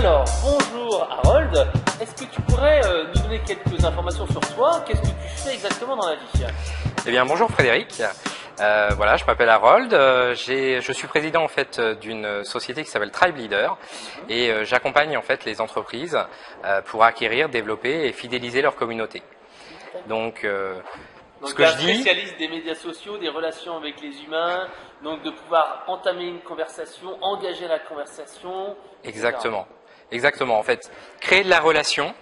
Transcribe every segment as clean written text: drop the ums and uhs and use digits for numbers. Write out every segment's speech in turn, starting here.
Alors, bonjour Harold, est-ce que tu pourrais nous donner quelques informations sur toi? Qu'est-ce que tu fais exactement dans la vie? Eh bien, bonjour Frédéric. Voilà, je m'appelle Harold. Je suis président en fait d'une société qui s'appelle Tribe Leader et j'accompagne en fait les entreprises pour acquérir, développer et fidéliser leur communauté. Donc ce que je dis, spécialiste des médias sociaux, des relations avec les humains, donc de pouvoir entamer une conversation, engager la conversation. exactement, exactement. En fait, créer de la relation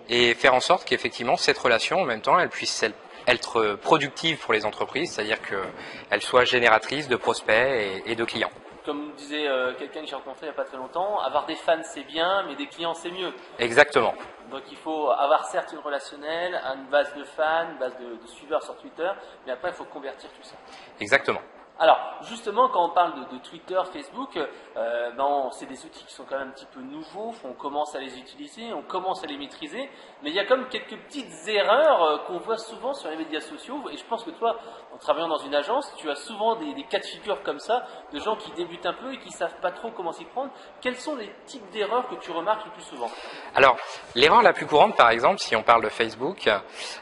et faire en sorte qu'effectivement cette relation, en même temps, elle puisse être productive pour les entreprises, c'est-à-dire qu'elle soit génératrice de prospects et de clients. Comme disait quelqu'un que j'ai rencontré il n'y a pas très longtemps, avoir des fans c'est bien, mais des clients c'est mieux. Exactement. Donc il faut avoir certes une relationnelle, une base de fans, une base de suiveurs sur Twitter, mais après il faut convertir tout ça. Exactement. Alors, justement, quand on parle de Twitter, Facebook, c'est des outils qui sont quand même un petit peu nouveaux, on commence à les utiliser, on commence à les maîtriser, mais il y a comme quelques petites erreurs qu'on voit souvent sur les médias sociaux, et je pense que toi, en travaillant dans une agence, tu as souvent des cas de figure comme ça, de gens qui débutent un peu et qui ne savent pas trop comment s'y prendre. Quels sont les types d'erreurs que tu remarques le plus souvent? Alors, l'erreur la plus courante, par exemple, si on parle de Facebook,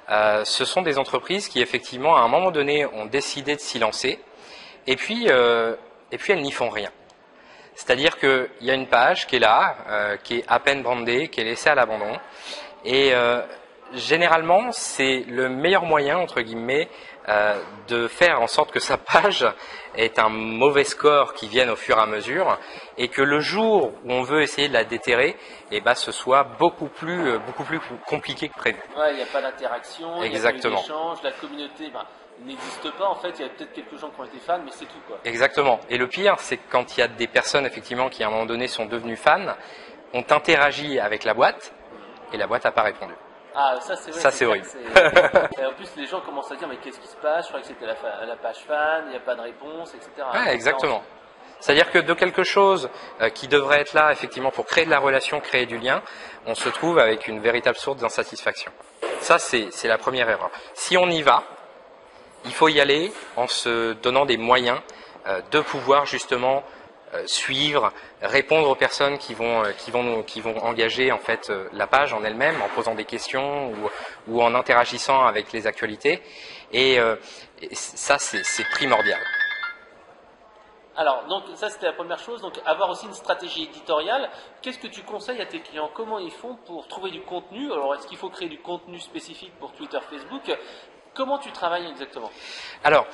ce sont des entreprises qui, effectivement, à un moment donné, ont décidé de s'y lancer, et puis elles n'y font rien. C'est-à-dire qu'il y a une page qui est là, qui est à peine brandée, qui est laissée à l'abandon. Et généralement, c'est le meilleur moyen, entre guillemets, de faire en sorte que sa page ait un mauvais score qui vienne au fur et à mesure, et que le jour où on veut essayer de la déterrer, ce soit beaucoup plus compliqué que prévu. Ouais, il n'y a pas d'interaction, il n'y a pas d'échange, la communauté n'existe pas en fait, il y a peut-être quelques gens qui ont été fans, mais c'est tout quoi. Exactement. Et le pire, c'est que quand il y a des personnes effectivement qui à un moment donné sont devenues fans, ont interagi avec la boîte, et la boîte n'a pas répondu. Ah, ça c'est vrai. Ça c'est horrible. Et en plus, les gens commencent à dire mais qu'est-ce qui se passe? Je crois que c'était la page fan, il n'y a pas de réponse, etc. Ouais, exactement. C'est-à-dire que de quelque chose qui devrait être là effectivement pour créer de la relation, créer du lien, on se trouve avec une véritable source d'insatisfaction. Ça c'est la première erreur. Si on y va, il faut y aller en se donnant des moyens de pouvoir justement suivre, répondre aux personnes qui vont engager en fait la page en elle-même en posant des questions ou en interagissant avec les actualités. Et ça, c'est primordial. Alors, donc ça c'était la première chose, donc avoir aussi une stratégie éditoriale. Qu'est-ce que tu conseilles à tes clients? Comment ils font pour trouver du contenu? Alors, est-ce qu'il faut créer du contenu spécifique pour Twitter, Facebook? Comment tu travailles exactement? Alors,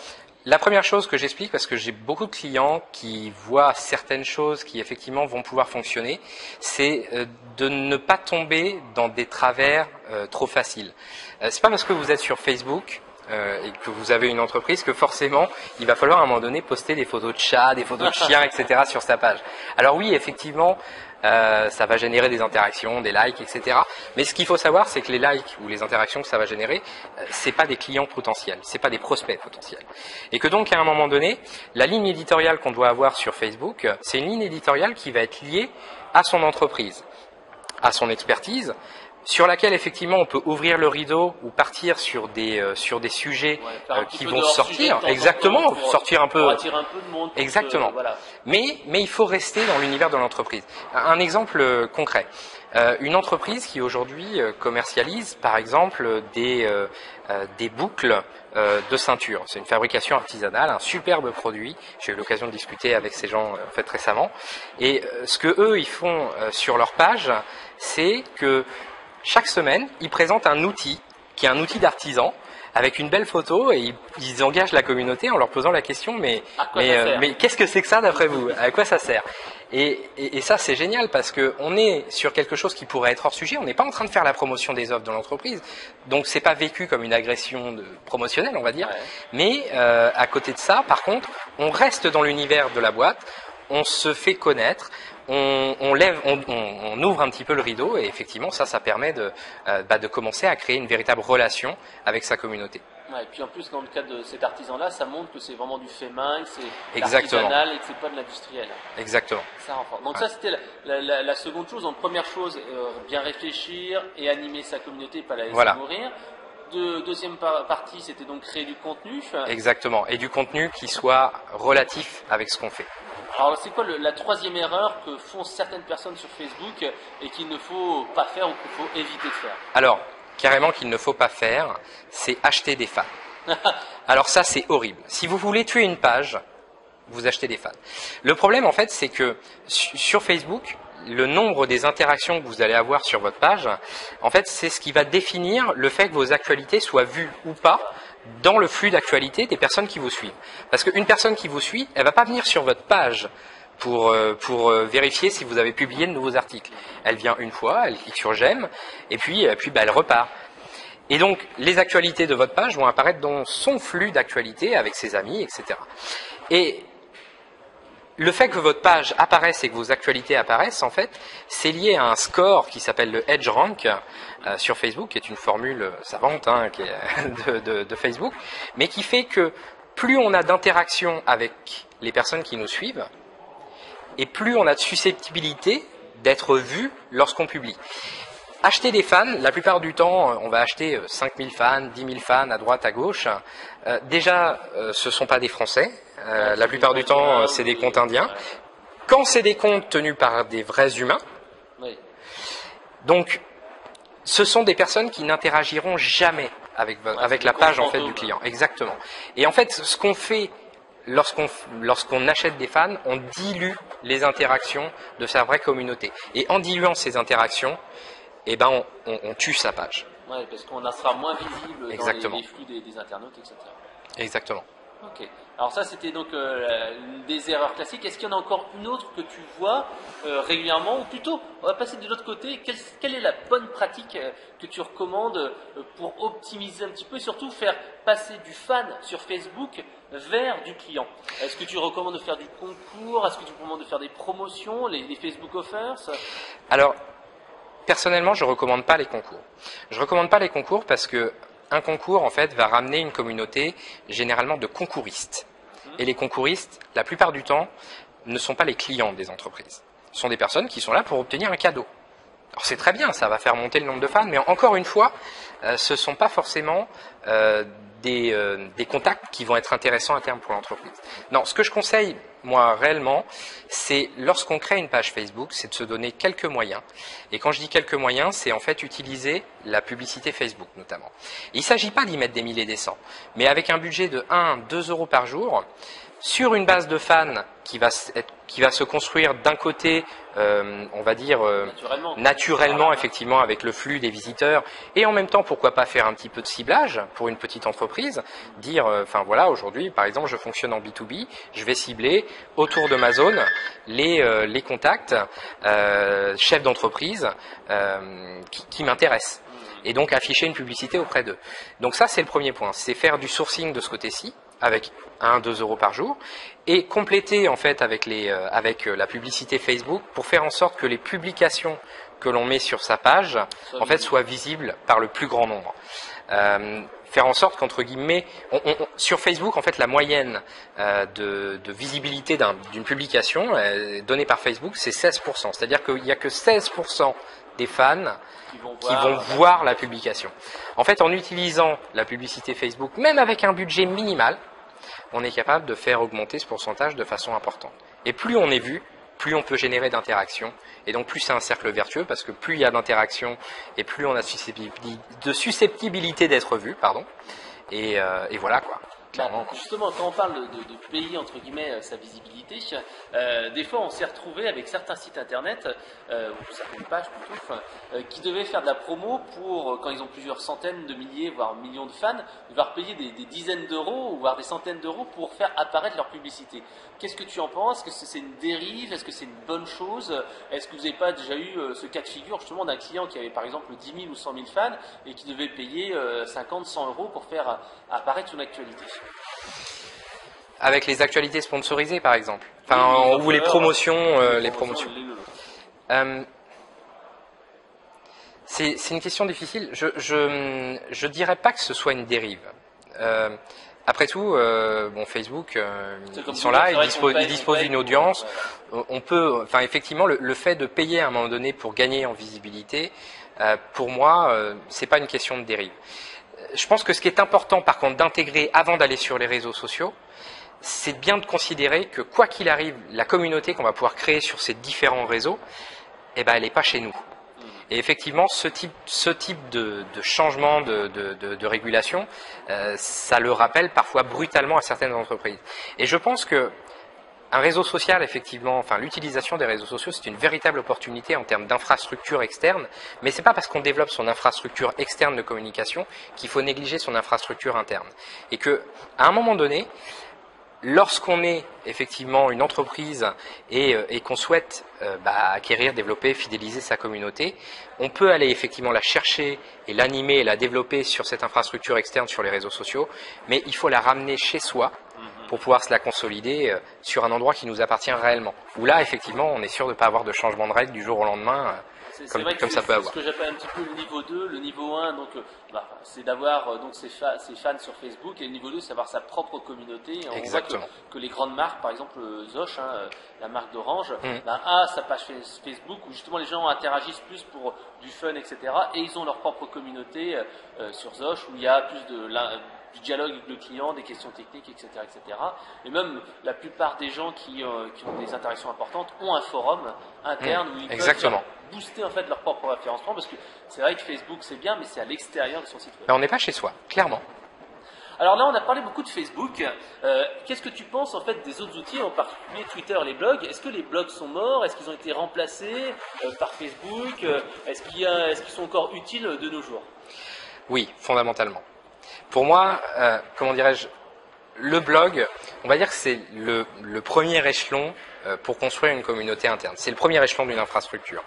la première chose que j'explique, parce que j'ai beaucoup de clients qui voient certaines choses qui effectivement vont pouvoir fonctionner, c'est de ne pas tomber dans des travers trop faciles. C'est pas parce que vous êtes sur Facebook et que vous avez une entreprise que forcément il va falloir à un moment donné poster des photos de chats, des photos de chiens, etc. sur sa page. Alors oui, effectivement, ça va générer des interactions, des likes, etc. Mais ce qu'il faut savoir, c'est que les likes ou les interactions que ça va générer, c'est pas des clients potentiels, c'est pas des prospects potentiels. Et que donc à un moment donné, la ligne éditoriale qu'on doit avoir sur Facebook, c'est une ligne éditoriale qui va être liée à son entreprise, à son expertise, sur laquelle effectivement on peut ouvrir le rideau ou partir sur des sujets qui vont sortir, exactement, sortir un peu, pour attirer un peu de monde. Exactement. Voilà. Mais il faut rester dans l'univers de l'entreprise. Un exemple concret. Une entreprise qui aujourd'hui commercialise par exemple des boucles de ceinture. C'est une fabrication artisanale, un superbe produit. J'ai eu l'occasion de discuter avec ces gens en fait récemment. Et ce que eux ils font sur leur page, c'est que chaque semaine, ils présentent un outil qui est un outil d'artisan avec une belle photo et ils engagent la communauté en leur posant la question mais qu'est-ce que c'est que ça d'après vous? À quoi ça sert? Et ça c'est génial parce que on est sur quelque chose qui pourrait être hors sujet. On n'est pas en train de faire la promotion des offres de l'entreprise, donc c'est pas vécu comme une agression promotionnelle, on va dire. Ouais. Mais à côté de ça, par contre, on reste dans l'univers de la boîte, on se fait connaître. On ouvre un petit peu le rideau et effectivement ça permet de commencer à créer une véritable relation avec sa communauté. Ouais, et puis en plus dans le cas de cet artisan-là, ça montre que c'est vraiment du fait main, que c'est Exactement. artisanal et que c'est pas de l'industriel. Exactement. Ça renforce. Donc ça c'était la seconde chose. Donc première chose, bien réfléchir et animer sa communauté, pas la laisser mourir. Deuxième partie, c'était donc créer du contenu. Exactement. Et du contenu qui soit relatif avec ce qu'on fait. Alors c'est quoi la troisième erreur que font certaines personnes sur Facebook et qu'il ne faut pas faire ou qu'il faut éviter de faire? Alors, carrément qu'il ne faut pas faire, c'est acheter des fans. Alors ça, c'est horrible. Si vous voulez tuer une page, vous achetez des fans. Le problème, en fait, c'est que sur Facebook, le nombre des interactions que vous allez avoir sur votre page, en fait, c'est ce qui va définir le fait que vos actualités soient vues ou pas dans le flux d'actualité des personnes qui vous suivent. Parce qu'une personne qui vous suit, elle va pas venir sur votre page pour vérifier si vous avez publié de nouveaux articles. Elle vient une fois, elle clique sur j'aime, et puis elle repart. Et donc, les actualités de votre page vont apparaître dans son flux d'actualité avec ses amis, etc. Et le fait que votre page apparaisse et que vos actualités apparaissent, en fait, c'est lié à un score qui s'appelle le EdgeRank sur Facebook, qui est une formule savante qui est de Facebook, mais qui fait que plus on a d'interactions avec les personnes qui nous suivent, et plus on a de susceptibilité d'être vu lorsqu'on publie. Acheter des fans, la plupart du temps, on va acheter 5000 fans, 10 000 fans à droite, à gauche. Déjà, ce ne sont pas des Français. La plupart du temps, c'est des comptes indiens. Quand c'est des comptes tenus par des vrais humains, donc ce sont des personnes qui n'interagiront jamais avec la page en fait du client. Exactement. Et en fait, ce qu'on fait lorsqu'on achète des fans, on dilue les interactions de sa vraie communauté. Et en diluant ces interactions, eh ben on tue sa page. Ouais, parce qu'on sera moins visible Exactement. dans les flux des internautes, etc. Exactement. Ok. Alors ça, c'était donc des erreurs classiques. Est-ce qu'il y en a encore une autre que tu vois régulièrement? Ou plutôt, on va passer de l'autre côté. Quelle est la bonne pratique que tu recommandes pour optimiser un petit peu et surtout faire passer du fan sur Facebook vers du client? Est-ce que tu recommandes de faire du concours? Est-ce que tu recommandes de faire des promotions, les Facebook Offers? Alors, personnellement, je ne recommande pas les concours. Je ne recommande pas les concours parce que un concours, en fait, va ramener une communauté généralement de concouristes. Et les concouristes, la plupart du temps, ne sont pas les clients des entreprises. Ce sont des personnes qui sont là pour obtenir un cadeau. Alors c'est très bien, ça va faire monter le nombre de fans, mais encore une fois, ce ne sont pas forcément des contacts qui vont être intéressants à terme pour l'entreprise. Non, ce que je conseille, moi, réellement, c'est lorsqu'on crée une page Facebook, c'est de se donner quelques moyens. Et quand je dis quelques moyens, c'est en fait utiliser la publicité Facebook, notamment. Et il ne s'agit pas d'y mettre des milliers et des cents, mais avec un budget de 1-2 euros par jour, sur une base de fans qui va se construire d'un côté, on va dire naturellement, effectivement, avec le flux des visiteurs, et en même temps, pourquoi pas faire un petit peu de ciblage pour une petite entreprise, dire, enfin voilà, aujourd'hui, par exemple, je fonctionne en B2B, je vais cibler autour de ma zone les contacts chefs d'entreprise qui m'intéressent. Et donc afficher une publicité auprès d'eux. Donc ça, c'est le premier point, c'est faire du sourcing de ce côté-ci, avec 1-2 euros par jour, et compléter en fait avec la publicité Facebook pour faire en sorte que les publications que l'on met sur sa page en fait soient visibles par le plus grand nombre. Faire en sorte qu'entre guillemets, sur Facebook, en fait, la moyenne de visibilité d'une publication donnée par Facebook, c'est 16%. C'est-à-dire qu'il n'y a que 16% des fans qui vont voir la publication. En fait, en utilisant la publicité Facebook, même avec un budget minimal, on est capable de faire augmenter ce pourcentage de façon importante. Et plus on est vu, plus on peut générer d'interactions. Et donc plus c'est un cercle vertueux, parce que plus il y a d'interactions et plus on a de susceptibilité d'être vu, pardon. Et voilà quoi. Clairement. Justement, quand on parle de payer entre guillemets sa visibilité, des fois on s'est retrouvé avec certains sites internet, ou certaines pages plutôt, qui devaient faire de la promo pour, quand ils ont plusieurs centaines de milliers, voire millions de fans, devoir payer des dizaines d'euros, voire des centaines d'euros pour faire apparaître leur publicité. Qu'est-ce que tu en penses? Est-ce que c'est une dérive? Est-ce que c'est une bonne chose? Est-ce que vous n'avez pas déjà eu ce cas de figure justement d'un client qui avait par exemple 10 000 ou 100 000 fans et qui devait payer 50, 100 euros pour faire apparaître son actualité? Avec les actualités sponsorisées par exemple, enfin, ou les promotions. C'est une question difficile. Je dirais pas que ce soit une dérive. Après tout, Facebook, ils sont là, ils disposent d'une audience. On peut, enfin effectivement, le fait de payer à un moment donné pour gagner en visibilité, pour moi, c'est pas une question de dérive. Je pense que ce qui est important, par contre, d'intégrer avant d'aller sur les réseaux sociaux, c'est bien de considérer que quoi qu'il arrive, la communauté qu'on va pouvoir créer sur ces différents réseaux, eh ben, elle n'est pas chez nous. Et effectivement, ce type de changement de régulation, ça le rappelle parfois brutalement à certaines entreprises. Et je pense que un réseau social, effectivement, enfin l'utilisation des réseaux sociaux, c'est une véritable opportunité en termes d'infrastructure externe, mais c'est pas parce qu'on développe son infrastructure externe de communication qu'il faut négliger son infrastructure interne. Et que, à un moment donné, lorsqu'on est effectivement une entreprise et qu'on souhaite acquérir, développer, fidéliser sa communauté, on peut aller effectivement la chercher et l'animer et la développer sur cette infrastructure externe sur les réseaux sociaux, mais il faut la ramener chez soi pour pouvoir se la consolider sur un endroit qui nous appartient réellement. Où là, effectivement, on est sûr de ne pas avoir de changement de règles du jour au lendemain. Comme ça peut avoir. C'est ce que j'appelle un petit peu le niveau 2. Le niveau 1, donc, c'est d'avoir ses fans sur Facebook, et le niveau 2, c'est d'avoir sa propre communauté. Et on voit que les grandes marques, par exemple Zoch, la marque d'Orange, a sa page Facebook où justement les gens interagissent plus pour du fun, etc. Et ils ont leur propre communauté sur Zoch où il y a plus du dialogue avec le client, des questions techniques, etc., etc. Et même la plupart des gens qui ont des interactions importantes ont un forum interne où ils peuvent booster en fait leur propre référencement, parce que c'est vrai que Facebook c'est bien, mais c'est à l'extérieur de son site web. Ben, on n'est pas chez soi, clairement. Alors là, on a parlé beaucoup de Facebook. Qu'est-ce que tu penses en fait des autres outils, en particulier Twitter, les blogs? Est-ce que les blogs sont morts? Est-ce qu'ils ont été remplacés par Facebook? Est-ce qu'ils sont encore utiles de nos jours? Oui, fondamentalement. Pour moi, comment dirais-je, le blog, on va dire que c'est le premier échelon pour construire une communauté interne. C'est le premier échelon d'une infrastructure.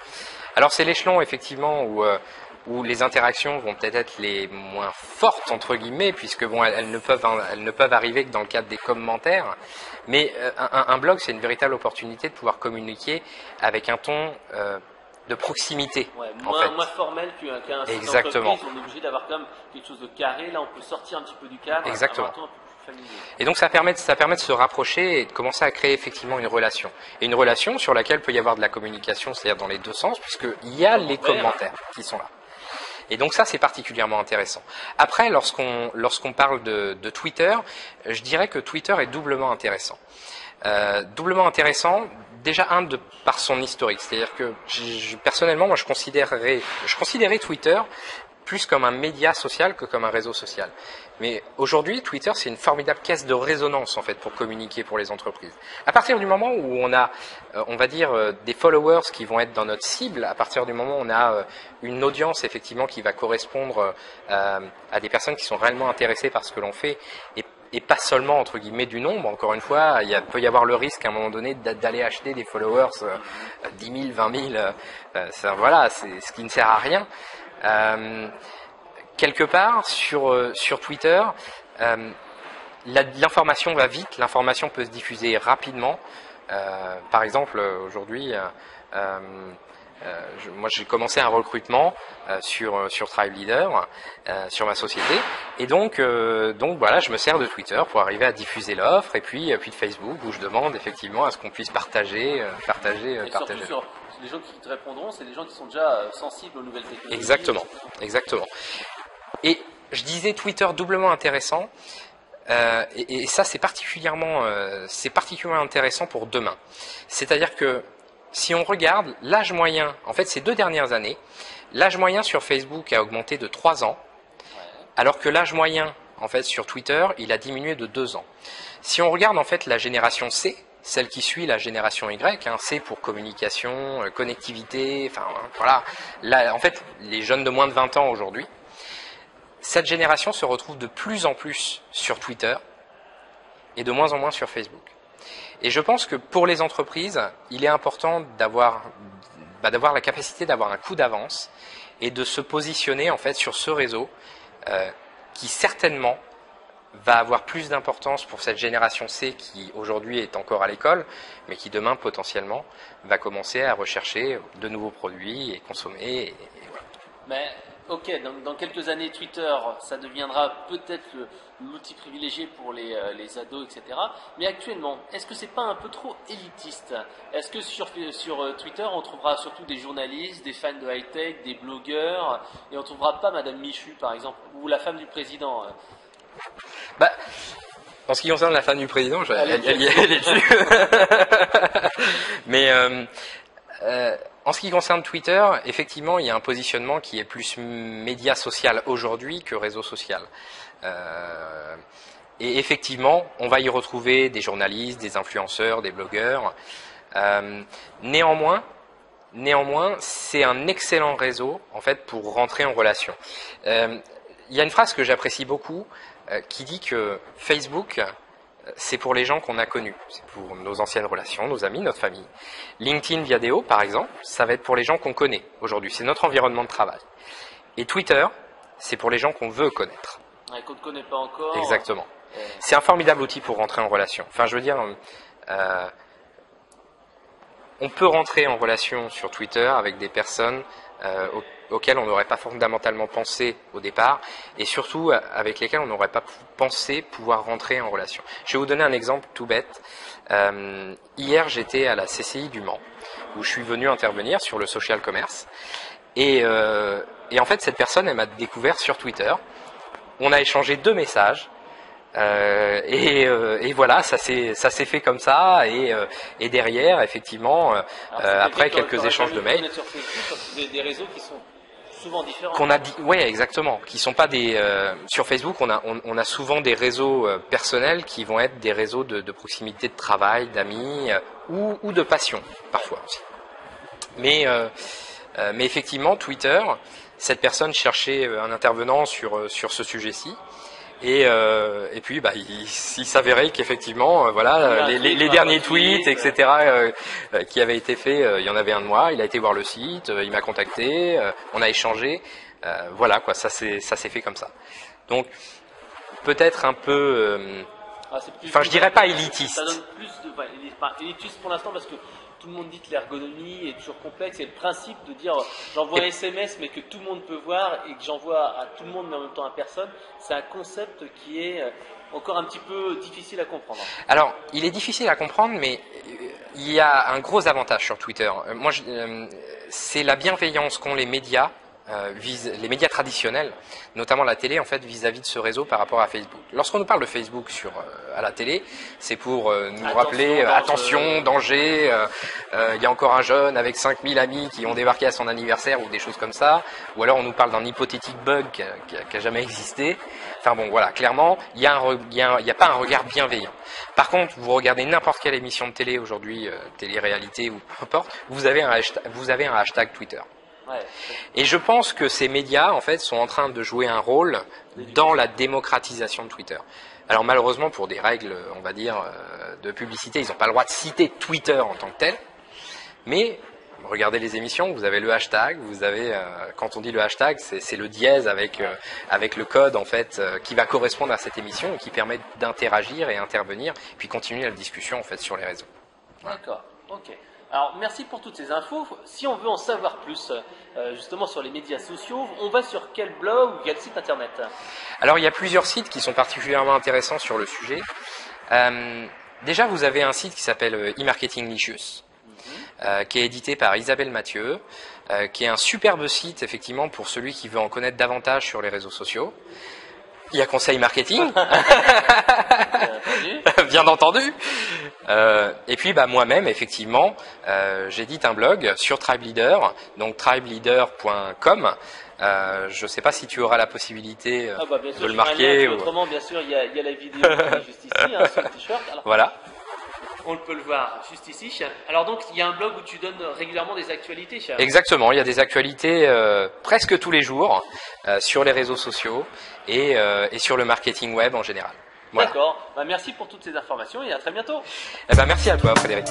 Alors c'est l'échelon effectivement où les interactions vont peut-être être les moins fortes entre guillemets, puisque bon, elles ne peuvent arriver que dans le cadre des commentaires. Mais un blog, c'est une véritable opportunité de pouvoir communiquer avec un ton de proximité, moins formel qu'un site d'entreprise. On est obligé d'avoir quand même quelque chose de carré. Là, on peut sortir un petit peu du cadre. Exactement. Un peu plus familier. Et donc, ça permet de se rapprocher et de commencer à créer effectivement une relation. Et une relation sur laquelle peut y avoir de la communication, c'est-à-dire dans les deux sens, puisqu'il y a les commentaires qui sont là. Et donc ça, c'est particulièrement intéressant. Après, lorsqu'on parle de Twitter, je dirais que Twitter est doublement intéressant. Doublement intéressant, déjà par son historique. C'est-à-dire que personnellement, moi je considérais Twitter plus comme un média social que comme un réseau social. Mais aujourd'hui, Twitter, c'est une formidable caisse de résonance en fait pour communiquer pour les entreprises. À partir du moment où on a, on va dire, des followers qui vont être dans notre cible, à partir du moment où on a une audience effectivement qui va correspondre à des personnes qui sont réellement intéressées par ce que l'on fait et pas seulement entre guillemets du nombre. Encore une fois, peut y avoir le risque à un moment donné d'aller acheter des followers 10 000, 20 000. Voilà, c'est ce qui ne sert à rien. Quelque part sur Twitter, l'information va vite, l'information peut se diffuser rapidement. Par exemple, aujourd'hui, moi j'ai commencé un recrutement sur Tribe Leader, sur ma société, et donc voilà, je me sers de Twitter pour arriver à diffuser l'offre, et puis de Facebook où je demande effectivement à ce qu'on puisse partager. Les gens qui te répondront, c'est des gens qui sont déjà sensibles aux nouvelles technologies. Exactement. Et je disais Twitter doublement intéressant, et ça c'est particulièrement intéressant pour demain. C'est-à-dire que si on regarde l'âge moyen, en fait ces 2 dernières années, l'âge moyen sur Facebook a augmenté de 3 ans, alors que l'âge moyen en fait sur Twitter, il a diminué de 2 ans. Si on regarde en fait la génération C, celle qui suit la génération Y, C pour communication, connectivité, enfin voilà. Là, en fait, les jeunes de moins de 20 ans aujourd'hui, cette génération se retrouve de plus en plus sur Twitter et de moins en moins sur Facebook. Et je pense que pour les entreprises, il est important d'avoir la capacité d'avoir un coup d'avance et de se positionner en fait sur ce réseau qui certainement va avoir plus d'importance pour cette génération C qui aujourd'hui est encore à l'école, mais qui demain potentiellement va commencer à rechercher de nouveaux produits et consommer. Et voilà. Mais ok, dans quelques années, Twitter, ça deviendra peut-être l'outil privilégié pour les ados, etc. Mais actuellement, est-ce que c'est pas un peu trop élitiste? Est-ce que sur Twitter, on trouvera surtout des journalistes, des fans de high-tech, des blogueurs, et on trouvera pas Madame Michu, par exemple, ou la femme du président? En ce qui concerne la femme du président, elle est dessus. Mais en ce qui concerne Twitter, effectivement, il y a un positionnement qui est plus média social aujourd'hui que réseau social. Et effectivement, on va y retrouver des journalistes, des influenceurs, des blogueurs. Néanmoins, c'est un excellent réseau en fait pour rentrer en relation. Il y a une phrase que j'apprécie beaucoup qui dit que Facebook, c'est pour les gens qu'on a connus, c'est pour nos anciennes relations, nos amis, notre famille. LinkedIn Viadeo, par exemple, ça va être pour les gens qu'on connaît aujourd'hui, c'est notre environnement de travail. Et Twitter, c'est pour les gens qu'on veut connaître. Ouais, qu'on ne connaît pas encore. Exactement. C'est un formidable outil pour rentrer en relation. Enfin, je veux dire, on peut rentrer en relation sur Twitter avec des personnes auxquelles on n'aurait pas fondamentalement pensé au départ, et surtout avec lesquelles on n'aurait pas pensé pouvoir rentrer en relation. Je vais vous donner un exemple tout bête. Hier, j'étais à la CCI du Mans, où je suis venu intervenir sur le social commerce, et en fait, cette personne, elle m'a découvert sur Twitter. On a échangé 2 messages. Et voilà, ça s'est fait comme ça, et derrière, effectivement, après quelques échanges de mails, sur Facebook, des réseaux qui sont souvent différents. Ouais, exactement, qui sont pas des sur Facebook, on a souvent des réseaux personnels qui vont être des réseaux de proximité, de travail, d'amis ou de passion parfois aussi. Mais effectivement, Twitter, cette personne cherchait un intervenant sur ce sujet-ci. Et puis il s'avérait qu'effectivement voilà les derniers tweets, etc. Qui avaient été faits, il y en avait un de moi, il a été voir le site, il m'a contacté, on a échangé, voilà quoi, ça s'est fait comme ça. Donc peut-être un peu enfin je dirais pas élitiste. Ça donne plus de élitiste pour l'instant parce que tout le monde dit que l'ergonomie est toujours complexe, et le principe de dire j'envoie un SMS mais que tout le monde peut voir et que j'envoie à tout le monde mais en même temps à personne, c'est un concept qui est encore un petit peu difficile à comprendre. Alors, il est difficile à comprendre, mais il y a un gros avantage sur Twitter. C'est la bienveillance qu'ont les médias, les médias traditionnels, notamment la télé, en fait, vis-à-vis de ce réseau par rapport à Facebook. Lorsqu'on nous parle de Facebook à la télé, c'est pour nous rappeler attention, danger, il y a encore un jeune avec 5000 amis qui ont débarqué à son anniversaire ou des choses comme ça, ou alors on nous parle d'un hypothétique bug qui a jamais existé. Enfin bon, voilà, clairement, il y a pas un regard bienveillant. Par contre, vous regardez n'importe quelle émission de télé aujourd'hui, télé-réalité ou peu importe, vous avez un hashtag Twitter. Ouais. Et je pense que ces médias, en fait, sont en train de jouer un rôle dans la démocratisation de Twitter. Alors malheureusement, pour des règles, on va dire, de publicité, ils n'ont pas le droit de citer Twitter en tant que tel. Mais regardez les émissions, vous avez le hashtag, vous avez, quand on dit le hashtag, c'est le dièse avec le code en fait qui va correspondre à cette émission et qui permet d'interagir et intervenir, puis continuer la discussion en fait sur les réseaux. Voilà. D'accord, ok. Alors, merci pour toutes ces infos. Si on veut en savoir plus, justement, sur les médias sociaux, on va sur quel blog ou quel site internet? Alors, il y a plusieurs sites qui sont particulièrement intéressants sur le sujet. Déjà, vous avez un site qui s'appelle eMarketinglicious, qui est édité par Isabelle Mathieu, qui est un superbe site, effectivement, pour celui qui veut en connaître davantage sur les réseaux sociaux. Il y a Conseil Marketing, bien entendu. Et puis moi-même, effectivement, j'édite un blog sur Tribe Leader, donc tribeleader.com. Je ne sais pas si tu auras la possibilité de le marquer. Autrement, bien sûr, il y a la vidéo qui est juste ici, sur le t-shirt. Alors, voilà. On peut le voir juste ici. Alors donc, il y a un blog où tu donnes régulièrement des actualités. Exactement, il y a des actualités presque tous les jours sur les réseaux sociaux et sur le marketing web en général. Voilà. D'accord, merci pour toutes ces informations et à très bientôt. Merci à toi, Frédéric.